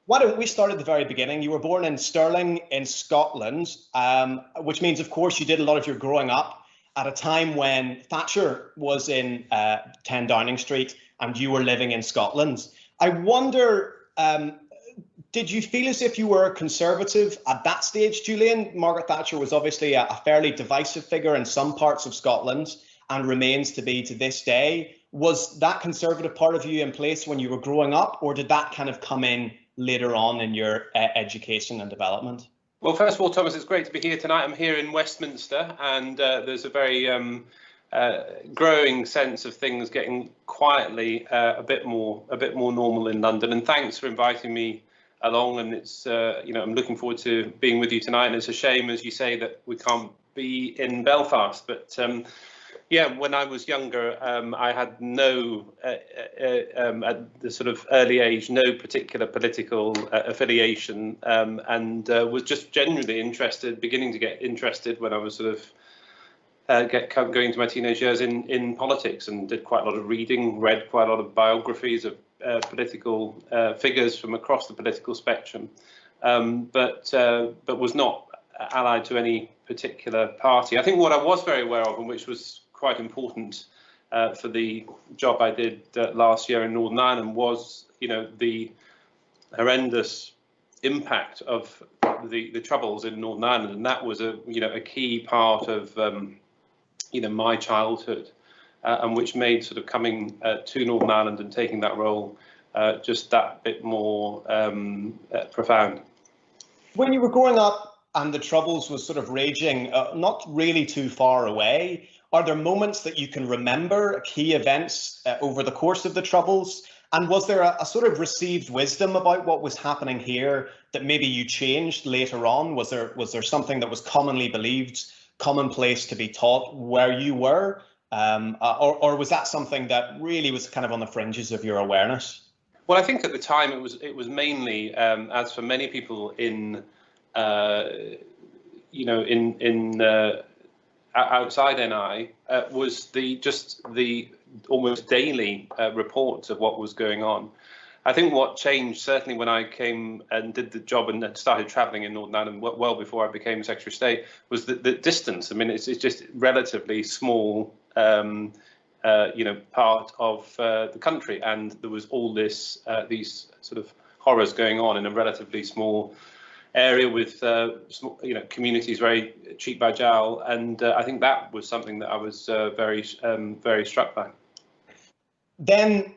Why don't we start at the very beginning? You were born in Stirling in Scotland, which means, of course, you did a lot of your growing up at a time when Thatcher was in 10 Downing Street and you were living in Scotland. I wonder, did you feel as if you were a conservative at that stage, Julian? Margaret Thatcher was obviously a fairly divisive figure in some parts of Scotland and remains to be to this day. Was that conservative part of you in place when you were growing up, or did that kind of come in later on in your education and development? Well, first of all, Thomas, it's great to be here tonight. I'm here in Westminster, and there's a very growing sense of things getting quietly a bit more normal in London. And thanks for inviting me along. And it's I'm looking forward to being with you tonight. And it's a shame, as you say, that we can't be in Belfast, but. Yeah, when I was younger, I had no, at the sort of early age, no particular political affiliation, and was just genuinely beginning to get interested when I was sort of going into my teenage years in politics, and did quite a lot of reading, read quite a lot of biographies of political figures from across the political spectrum, but was not allied to any particular party. I think what I was very aware of, and which was quite important for the job I did last year in Northern Ireland, was the horrendous impact of the Troubles in Northern Ireland, and that was a key part of my childhood, and which made sort of coming to Northern Ireland and taking that role just that bit more profound. When you were growing up and the Troubles was sort of raging, not really too far away, are there moments that you can remember, key events over the course of the Troubles? And was there a sort of received wisdom about what was happening here that maybe you changed later on? Was there something that was commonly believed, commonplace to be taught where you were? Or was that something that really was kind of on the fringes of your awareness? Well, I think at the time it was mainly, as for many people in outside NI, was the almost daily reports of what was going on. I think what changed, certainly when I came and did the job and started travelling in Northern Ireland well before I became Secretary of State, was the distance. I mean, it's just relatively small, part of the country, and there was all these sort of horrors going on in a relatively small area with communities very cheek by jowl, and I think that was something that I was very struck by. Then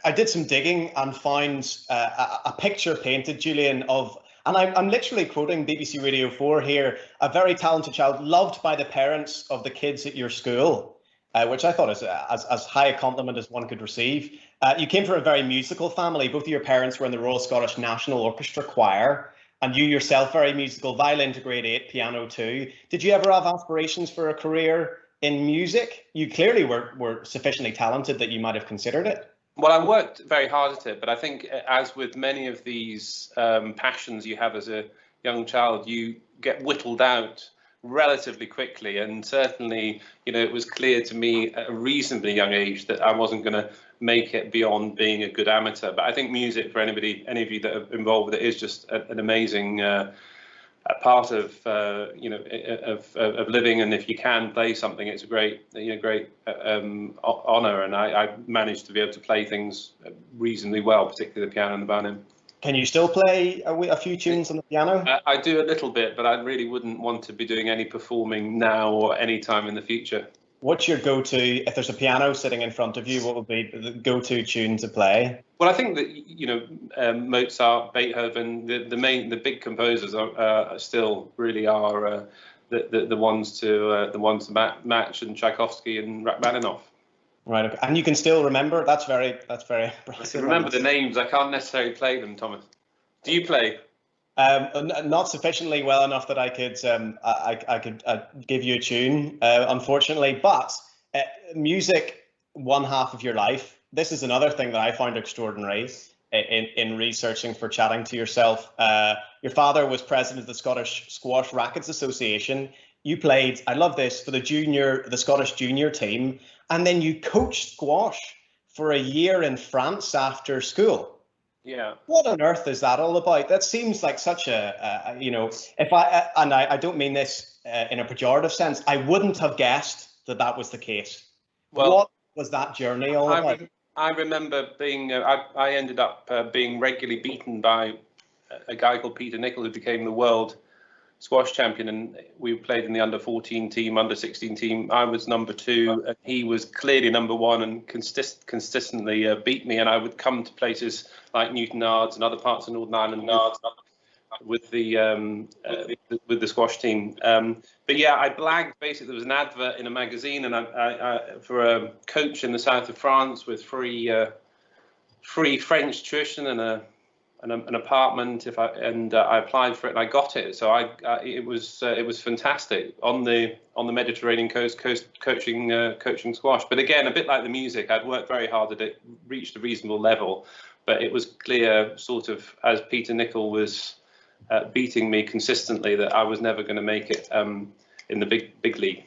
I did some digging and found a picture painted, Julian, of, and I'm literally quoting BBC Radio 4 here, a very talented child loved by the parents of the kids at your school, which I thought is as high a compliment as one could receive. You came from a very musical family. Both of your parents were in the Royal Scottish National Orchestra Choir, and you yourself very musical, violin to grade 8, piano too. Did you ever have aspirations for a career in music? You clearly were sufficiently talented that you might have considered it. Well, I worked very hard at it, but I think, as with many of these passions you have as a young child, you get whittled out relatively quickly. And certainly, it was clear to me at a reasonably young age that I wasn't going to make it beyond being a good amateur. But I think music, for any of you that are involved with it, is just an amazing part of living. And if you can play something, it's a great honour. And I managed to be able to play things reasonably well, particularly the piano and the violin. Can you still play a few tunes on the piano? I do a little bit, but I really wouldn't want to be doing any performing now or any time in the future. What's your go-to, if there's a piano sitting in front of you, what would be the go-to tune to play? Well, I think that, Mozart, Beethoven, the big composers are still really are the ones to match, and Tchaikovsky and Rachmaninoff. Right, okay. And you can still remember? That's very impressive. I can remember the names. I can't necessarily play them, Thomas. Do you play? Not sufficiently well enough that I could give you a tune, unfortunately. But music, one half of your life. This is another thing that I found extraordinary in researching for chatting to yourself. Your father was president of the Scottish Squash Rackets Association. You played, I love this, for the Scottish junior team, and then you coached squash for a year in France after school. Yeah. What on earth is that all about? That seems like such a, you know, if I don't mean this in a pejorative sense, I wouldn't have guessed that that was the case. Well, what was that journey all about? I remember being, I ended up being regularly beaten by a guy called Peter Nicol, who became the world squash champion, and we played in the under 14 team, under 16 team. I was number 2 and he was clearly number 1, and consistently beat me. And I would come to places like Newton Ards and other parts of Northern Ireland with the squash team. But yeah, I blagged. Basically, there was an advert in a magazine, and I for a coach in the south of France with free French tuition and an apartment. I applied for it and I got it. So it was fantastic on the Mediterranean coast coaching squash. But again, a bit like the music, I'd worked very hard at it, reached a reasonable level, but it was clear, sort of, as Peter Nicol was beating me consistently, that I was never going to make it in the big league.